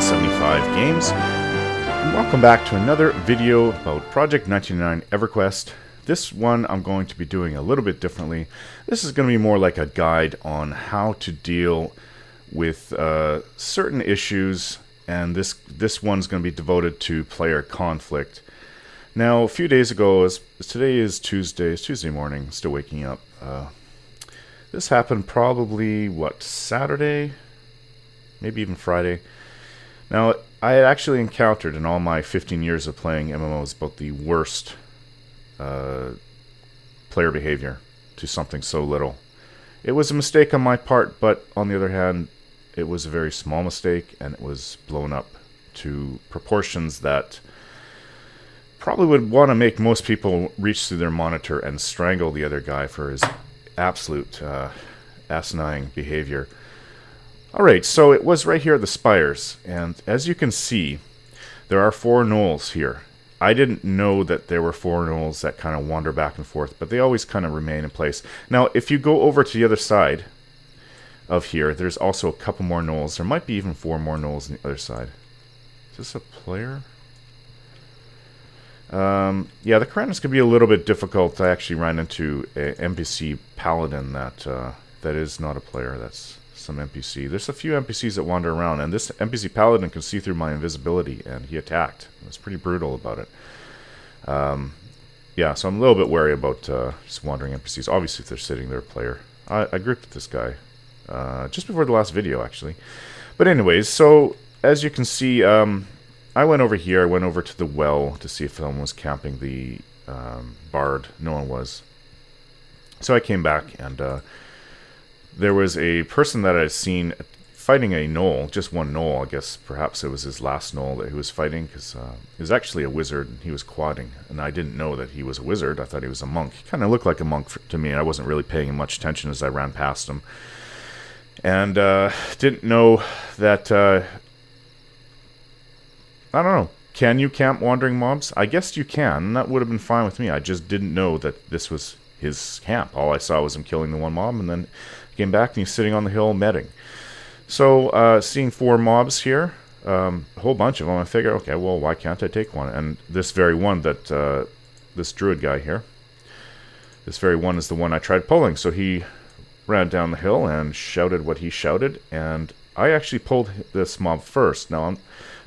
175 games. And welcome back to another video about Project 99 EverQuest. This one I'm going to be doing a little bit differently. This is going to be more like a guide on how to deal with certain issues, and this one's going to be devoted to player conflict. Now, a few days ago, today is Tuesday, it's Tuesday morning, still waking up. This happened probably, Saturday? Maybe even Friday. Now, I had actually encountered in all my 15 years of playing MMOs about the worst player behavior to something so little. It was a mistake on my part, but on the other hand, it was a very small mistake, and it was blown up to proportions that probably would want to make most people reach through their monitor and strangle the other guy for his absolute asinine behavior. Alright, so it was right here at the spires, and as you can see, there are 4 gnolls here. I didn't know that there were 4 gnolls that kind of wander back and forth, but they always kind of remain in place. Now, if you go over to the other side of here, there's also a couple more gnolls. There might be even 4 more gnolls on the other side. Is this a player? Yeah, the Karanas could be a little bit difficult. I actually ran into an NPC paladin that is not a player. That's some NPC. There's a few NPCs that wander around, and this NPC paladin can see through my invisibility, and he attacked. It was pretty brutal about it. Yeah, so I'm a little bit wary about just wandering NPCs. Obviously, if they're sitting there, player. I gripped this guy just before the last video, actually. But anyways, so as you can see, I went over here. I went over to the well to see if someone was camping the bard. No one was. So I came back, and there was a person that I had seen fighting a gnoll, just one gnoll. I guess perhaps it was his last gnoll that he was fighting, because he was actually a wizard, and he was quadding. And I didn't know that he was a wizard. I thought he was a monk. He kind of looked like a monk to me, and I wasn't really paying much attention as I ran past him. And didn't know that... I don't know. Can you camp wandering mobs? I guess you can, and that would have been fine with me. I just didn't know that this was his camp. All I saw was him killing the one mob, and then came back and he's sitting on the hill medding. So, seeing 4 mobs here, a whole bunch of them, I figure, okay, well, why can't I take one? And this very one that, this druid guy here, this very one is the one I tried pulling. So he ran down the hill and shouted what he shouted, and I actually pulled this mob first. Now, I'm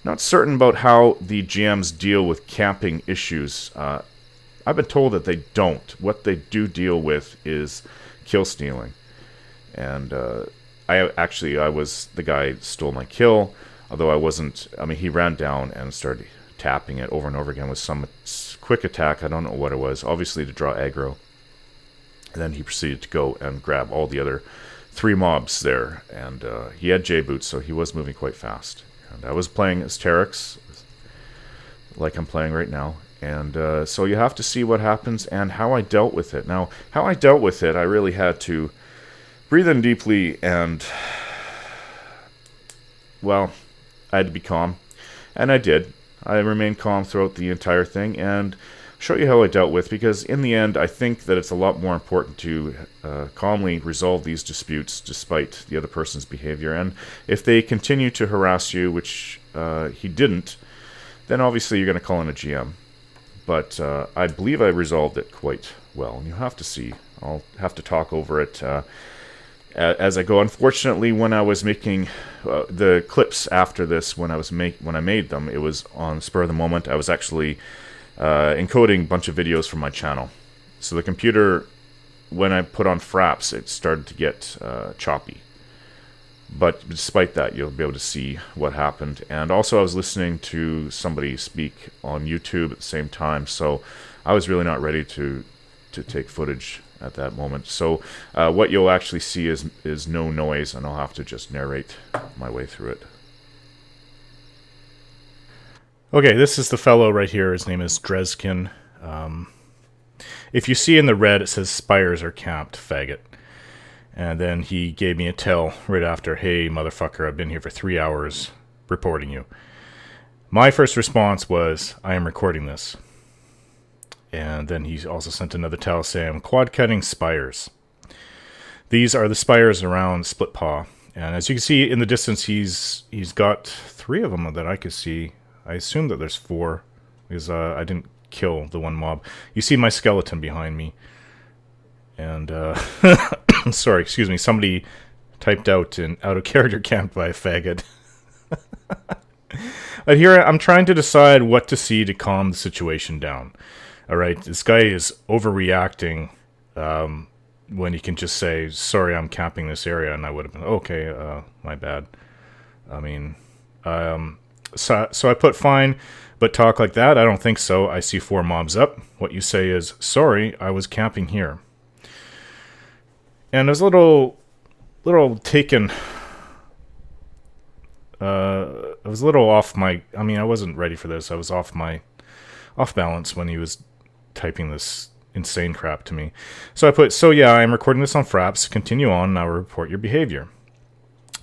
not certain about how the GMs deal with camping issues. I've been told that they don't. What they do deal with is kill stealing. And I was the guy who stole my kill, although I wasn't. I mean, he ran down and started tapping it over and over again with some quick attack. I don't know what it was, obviously to draw aggro. And then he proceeded to go and grab all the other 3 mobs there. And he had J-boots, so he was moving quite fast. And I was playing as Terex, like I'm playing right now. And so you have to see what happens and how I dealt with it. Now, how I dealt with it, I really had to breathe in deeply and, well, I had to be calm. And I did. I remained calm throughout the entire thing and show you how I dealt with, because in the end, I think that it's a lot more important to calmly resolve these disputes despite the other person's behavior. And if they continue to harass you, which he didn't, then obviously you're going to call in a GM. But I believe I resolved it quite well, and you have to see. I'll have to talk over it as I go. Unfortunately, when I was making the clips after this, when I made them, it was on spur of the moment. I was actually encoding a bunch of videos from my channel. So the computer, when I put on fraps, it started to get choppy. But despite that, you'll be able to see what happened. And also I was listening to somebody speak on YouTube at the same time, so I was really not ready to take footage at that moment. So what you'll actually see is no noise, and I'll have to just narrate my way through it. Okay, this is the fellow right here. His name is Dreskin. If you see in the red, it says spires are camped, faggot. And then he gave me a tell right after, hey, motherfucker, I've been here for 3 hours reporting you. My first response was, I am recording this. And then he also sent another tell saying, I'm quad cutting spires. These are the spires around Split Paw. And as you can see in the distance, he's got 3 of them that I could see. I assume that there's 4 because I didn't kill the one mob. You see my skeleton behind me. And, sorry, excuse me, somebody typed out of character camped by a faggot. But here I'm trying to decide what to see to calm the situation down. Alright, this guy is overreacting when he can just say, sorry, I'm camping this area, and I would have been, okay, my bad. I mean, so I put fine, but talk like that? I don't think so. I see 4 mobs up. What you say is, sorry, I was camping here. And I was a little taken. I was a little off my. I mean, I wasn't ready for this. I was off balance when he was typing this insane crap to me. So I put, so yeah, I'm recording this on Fraps. Continue on, and I will report your behavior.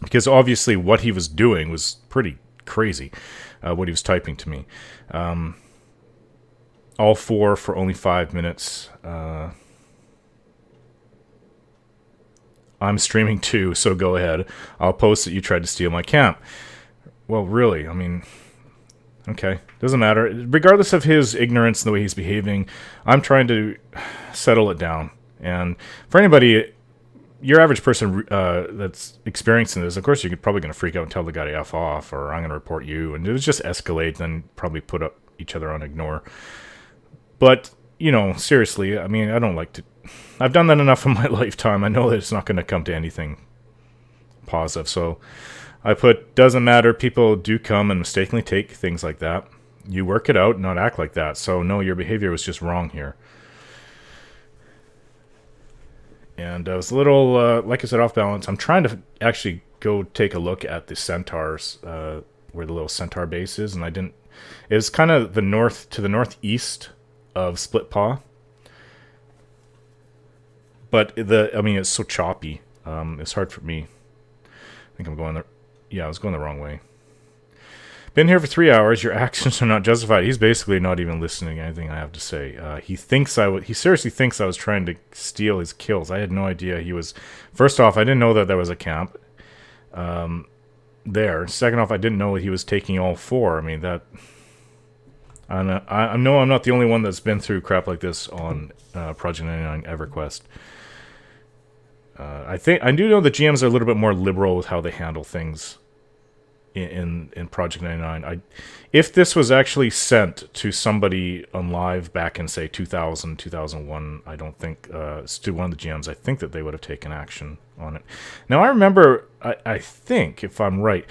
Because obviously, what he was doing was pretty crazy. What he was typing to me. All 4 for only 5 minutes. I'm streaming too, so go ahead. I'll post that you tried to steal my camp. Well, really, I mean, okay, doesn't matter. Regardless of his ignorance and the way he's behaving, I'm trying to settle it down. And for anybody, your average person that's experiencing this, of course, you're probably going to freak out and tell the guy to F off, or I'm going to report you, and it would just escalate, then probably put up each other on ignore. But, you know, seriously, I mean, I don't like to... I've done that enough in my lifetime. I know that it's not going to come to anything positive. So I put, doesn't matter. People do come and mistakenly take things like that. You work it out, not act like that. So no, your behavior was just wrong here. And I was a little, like I said, off balance. I'm trying to actually go take a look at the centaurs, where the little centaur base is. And I didn't, it was kind of the northeast of Split Paw. But I mean, it's so choppy. It's hard for me. I think I'm going there. Yeah, I was going the wrong way. Been here for 3 hours. Your actions are not justified. He's basically not even listening to anything I have to say. He seriously thinks I was trying to steal his kills. I had no idea he was. First off, I didn't know that there was a camp there. Second off, I didn't know he was taking all 4. I mean, that. I know I'm not the only one that's been through crap like this on Project 99 EverQuest. I do know the GMs are a little bit more liberal with how they handle things in Project 99. If this was actually sent to somebody on live back in, say, 2000, 2001, I don't think, to one of the GMs, I think that they would have taken action on it. Now, I remember, I think, if I'm right,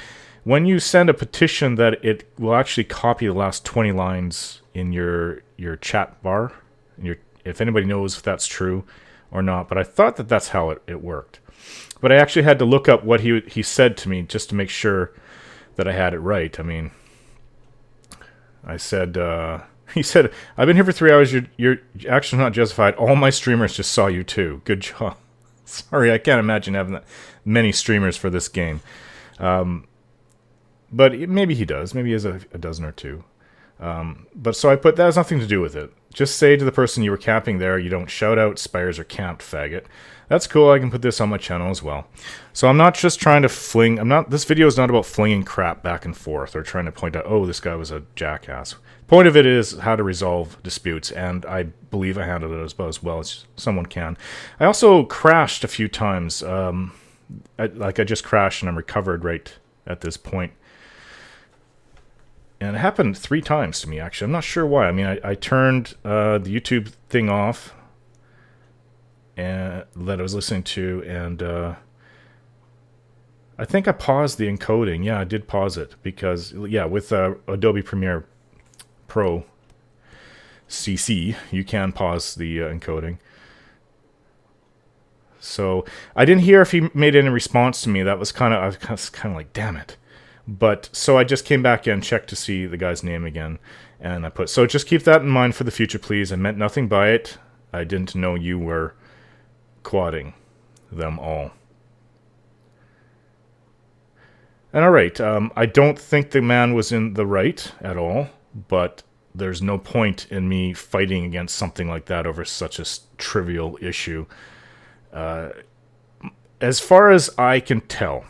when you send a petition that it will actually copy the last 20 lines in your chat bar, if anybody knows if that's true or not, but I thought that that's how it worked. But I actually had to look up what he said to me just to make sure that I had it right. I mean, I said, he said, I've been here for 3 hours, your action's not justified. All my streamers just saw you too. Good job. Sorry, I can't imagine having that many streamers for this game. But maybe he does. Maybe he has a dozen or two. But so I put, that has nothing to do with it. Just say to the person you were camping there, you don't shout out spires or camped, faggot. That's cool, I can put this on my channel as well. So I'm not just trying to this video is not about flinging crap back and forth or trying to point out, oh, this guy was a jackass. Point of it is how to resolve disputes, and I believe I handled it about as well as someone can. I also crashed a few times. I just crashed and I'm recovered right at this point. And it happened 3 times to me, actually. I'm not sure why. I mean, I turned the YouTube thing off and that I was listening to, and I think I paused the encoding. Yeah, I did pause it because, yeah, with Adobe Premiere Pro CC, you can pause the encoding. So I didn't hear if he made any response to me. That was I was kind of like, damn it. But so I just came back in, checked to see the guy's name again, and I put, so just keep that in mind for the future, please. I meant nothing by it. I didn't know you were quadding them all. And alright, I don't think the man was in the right at all, but there's no point in me fighting against something like that over such a trivial issue. As far as I can tell,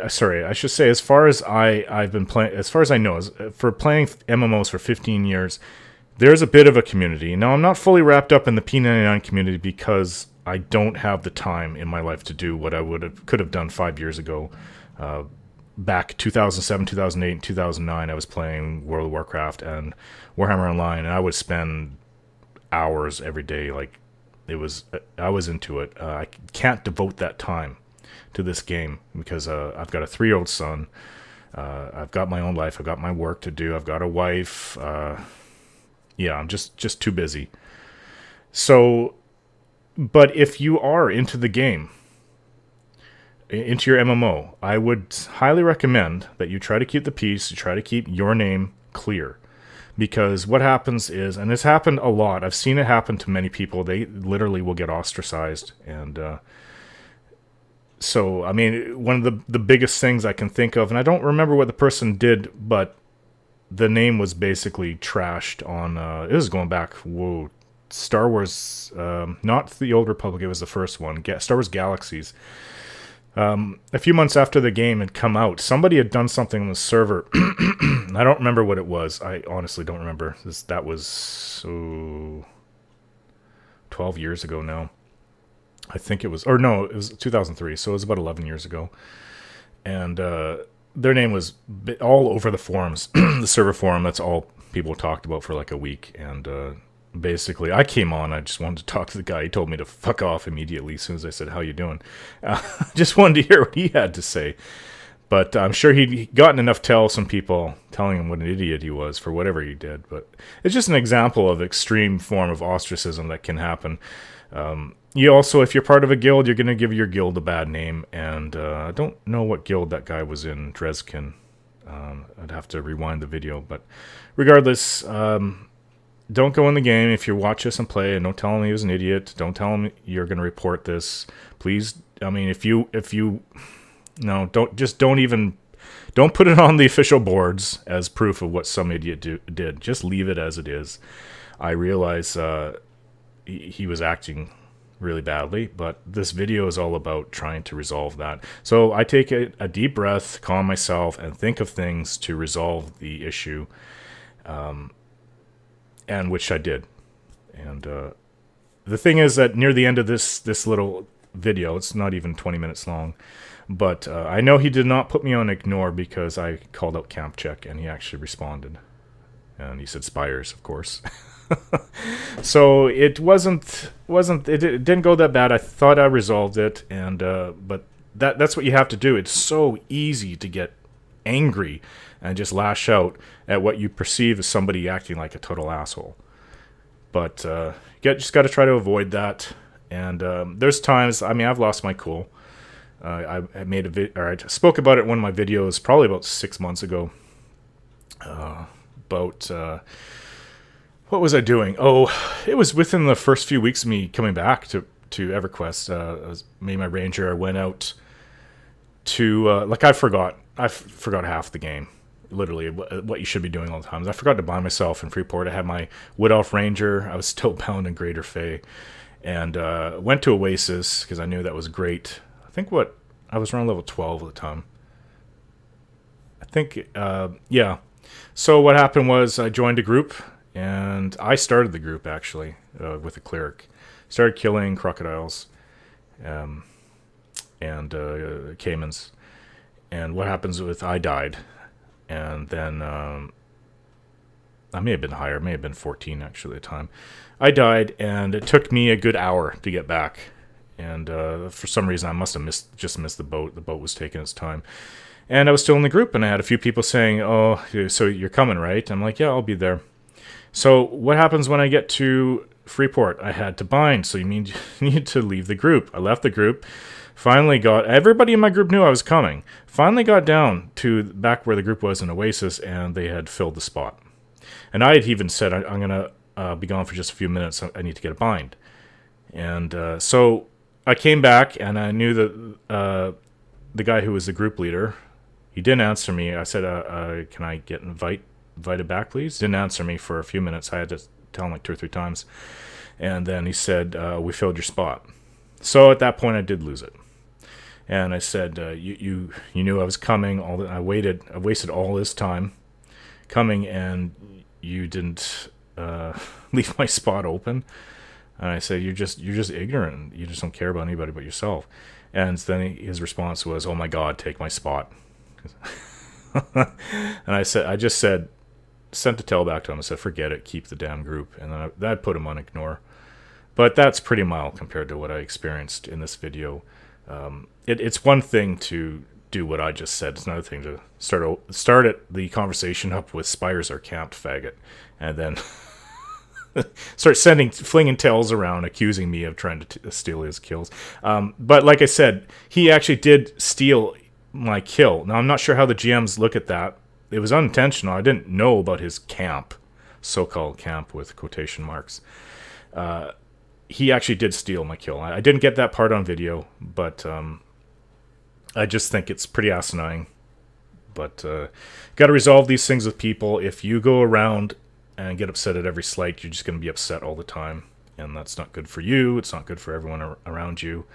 sorry, I should say, as far as I've been playing, as far as I know, for playing MMOs for 15 years, there's a bit of a community. Now, I'm not fully wrapped up in the P99 community because I don't have the time in my life to do what I could have done 5 years ago. Back 2007, 2008, and 2009, I was playing World of Warcraft and Warhammer Online, and I would spend hours every day. Like, I was into it. I can't devote that time to this game because I've got a 3-year-old son. I've got my own life. I've got my work to do. I've got a wife. Yeah, I'm just too busy. So, but if you are into the game, into your MMO, I would highly recommend that you try to keep the peace, you try to keep your name clear. Because what happens is, and it's happened a lot, I've seen it happen to many people, they literally will get ostracized. And so, I mean, one of the biggest things I can think of, and I don't remember what the person did, but the name was basically trashed on, it was going back, Star Wars, not the Old Republic, it was the first one, Star Wars Galaxies. A few months after the game had come out, somebody had done something on the server. I don't remember what it was. I honestly don't remember. That was 12 years ago now. I think it was, or no, it was 2003, so it was about 11 years ago. And their name was all over the forums, the server forum. That's all people talked about for like a week. And basically, I came on. I just wanted to talk to the guy. He told me to fuck off immediately as soon as I said, "How you doing?" Just wanted to hear what he had to say. But I'm sure he'd gotten enough tells from people telling him what an idiot he was for whatever he did. But it's just an example of extreme form of ostracism that can happen. You also, if you're part of a guild, you're going to give your guild a bad name. And I don't know what guild that guy was in, Dreskin. I'd have to rewind the video. But regardless, don't go in the game if you watch us and play, and don't tell him he was an idiot. Don't tell him you're going to report this. Please, I mean, if you no, don't put it on the official boards as proof of what some idiot did. Just leave it as it is. I realize he was acting really badly, but this video is all about trying to resolve that. So I take a deep breath, calm myself, and think of things to resolve the issue, and which I did. And the thing is that near the end of this little video, it's not even 20 minutes long, but I know he did not put me on ignore because I called out Camp Check, and he actually responded. And he said Spires, of course. So it didn't go that bad. I thought I resolved it, and but that's what you have to do. It's so easy to get angry and just lash out at what you perceive as somebody acting like a total asshole. But you just got to try to avoid that. And there's times, I mean, I've lost my cool. I made I spoke about it in one of my videos probably about 6 months ago. What was I doing? Oh, it was within the first few weeks of me coming back to EverQuest. I made my ranger. I went out to I forgot half the game. Literally, what you should be doing all the time. I forgot to buy myself in Freeport. I had my Wood Elf Ranger. I was still bound in Greater Fey, and went to Oasis because I knew that was great. I think I was around level 12 at the time. I think, yeah. So what happened was I joined a group, and I started the group actually with a cleric. Started killing crocodiles, and caimans. And what happens with I died. And then I may have been higher, may have been 14 actually at the time. I died, and it took me a good hour to get back. And for some reason, I must have missed the boat. The boat was taking its time. And I was still in the group, and I had a few people saying, "Oh, so you're coming, right?" I'm like, "Yeah, I'll be there." So what happens when I get to Freeport? I had to bind, so you need to leave the group. I left the group. Finally everybody in my group knew I was coming. Finally got down to back where the group was in Oasis, and they had filled the spot. And I had even said, I'm going to be gone for just a few minutes. I need to get a bind. And so I came back, and I knew that the guy who was the group leader, he didn't answer me. I said, can I get invited back, please? Didn't answer me for a few minutes. I had to tell him like 2 or 3 times. And then he said, we filled your spot. So at that point, I did lose it. And I said, you knew I was coming. I wasted all this time coming, and you didn't leave my spot open. And I said, you're just ignorant. You just don't care about anybody but yourself. And then his response was, "Oh my God, take my spot." And I just said, sent a tell back to him. I said, "Forget it, keep the damn group." And then that put him on ignore. But that's pretty mild compared to what I experienced in this video. It's one thing to do what I just said. It's another thing to start the conversation up with "Spires are camped, faggot," and then start flinging tells around, accusing me of trying to steal his kills. But like I said, he actually did steal my kill. Now, I'm not sure how the GMs look at that. It was unintentional. I didn't know about his camp, so-called camp with quotation marks. He actually did steal my kill. I didn't get that part on video, but I just think it's pretty asinine. But got to resolve these things with people. If you go around and get upset at every slight, you're just going to be upset all the time. And that's not good for you. It's not good for everyone around you.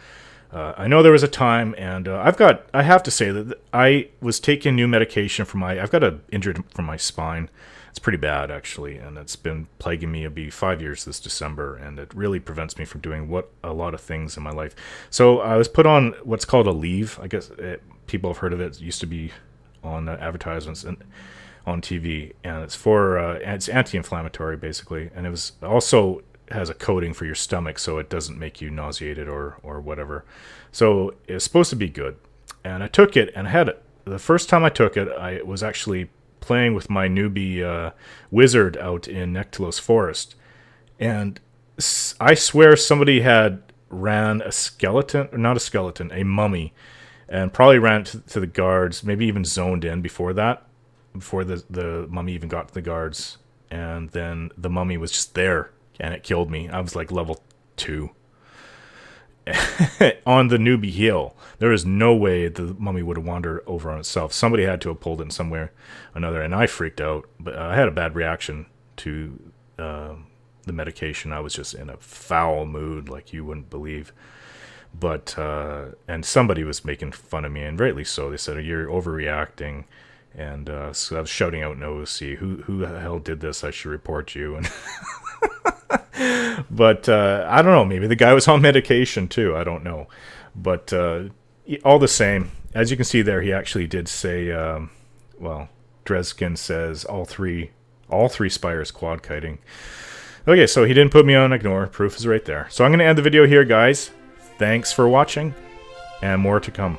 I know there was a time, and I have to say that I was taking new medication for I've got an injury from my spine. It's pretty bad, actually, and it's been plaguing me. It'll be 5 years this December, and it really prevents me from doing a lot of things in my life. So I was put on what's called a leave. I guess people have heard of it. It used to be on advertisements and on TV, and it's anti-inflammatory, basically, and it was also has a coating for your stomach so it doesn't make you nauseated or whatever. So it's supposed to be good. And I took it, and I had it. The first time I took it, I was actually playing with my newbie wizard out in Nectalos Forest. And I swear somebody had ran a skeleton, or not a skeleton, a mummy, and probably ran to the guards, maybe even zoned in before that, before the mummy even got to the guards. And then the mummy was just there, and it killed me. I was like level 2 on the newbie hill. There is no way the mummy would have wandered over on itself. Somebody had to have pulled it in somewhere or another, and I freaked out. But I had a bad reaction to the medication. I was just in a foul mood like you wouldn't believe. But and somebody was making fun of me, and rightly so. They said, "You're overreacting." And so I was shouting out in OC, who the hell did this? I should report you. And but I don't know. Maybe the guy was on medication too. I don't know. But all the same, as you can see there, he actually did say, Dreskin says all three spires quad kiting. Okay, so he didn't put me on ignore. Proof is right there. So I'm going to end the video here, guys. Thanks for watching, and more to come.